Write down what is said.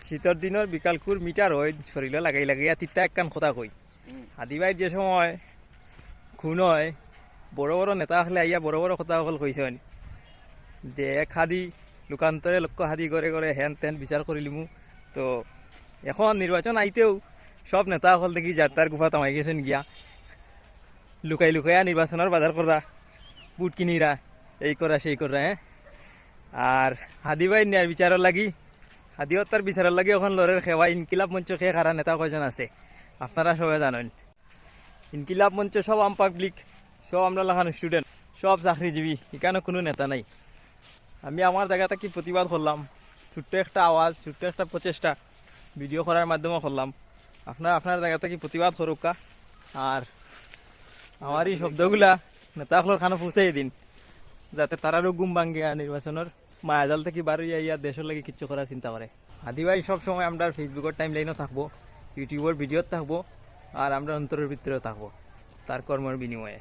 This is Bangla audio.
শীতের দিনের বিকালকুর মিটার হয় শরীরে লাগাই লাগাইয়া তিতা একখান কথা কই হাদিবাই যে সময় খুন হয় বড় বড় নেতা হলে আইয়া বড় বড় কথা সকল কইছেন যে এক হাদি লোকান্তরে লক্ষ্য হাদি করে করে হেন তেন বিচার করিলিমু। তো এখন নির্বাচন আইতেও সব নেতা সকল দেখি যার তার গুফা তামাই গেছেন গিয়া লুকাই লুকাইয়া নির্বাচনের বাজার করা বুট কিনিরা এই করা সেই করা। আর হাদিবাই ন্যায় বিচারের লাগি হাদিও তার বিচারের লাগে এখন লড়ের খেওয়া ইনকিলাব মঞ্চ খেয়ে খারা নেতা কয়জন আছে আপনারা সবাই জানেন। ইনকিলাব মঞ্চ সব আম পাবলিক, সব আমরা লাগানো স্টুডেন্ট, সব চাকরিজীবী, এখানে কোনো নেতা নাই। আমি আমার জায়গাটা কি প্রতিবাদ করলাম, ছোট্ট একটা আওয়াজ, ছোট্ট একটা প্রচেষ্টা ভিডিও করার মাধ্যমে করলাম। আপনার জায়গাটা কি প্রতিবাদ করুকা আর আমার এই শব্দগুলা নেতাগুলোর খানে পৌঁছাই দিন যাতে তারারও ঘুম ভাঙ্গিয়া নির্বাচনের মায়াজাল থেকে বাড়িয়া ইয়া দেশের লাগে কিচ্ছু করার চিন্তা করে। হাদিবাই সব সময় আমরা ফেসবুকের টাইম লাইনও থাকবো, ইউটিউবের ভিডিওত থাকবো আর আমরা অন্তরের ভিতরেও থাকবো তার কর্মের বিনিময়ে।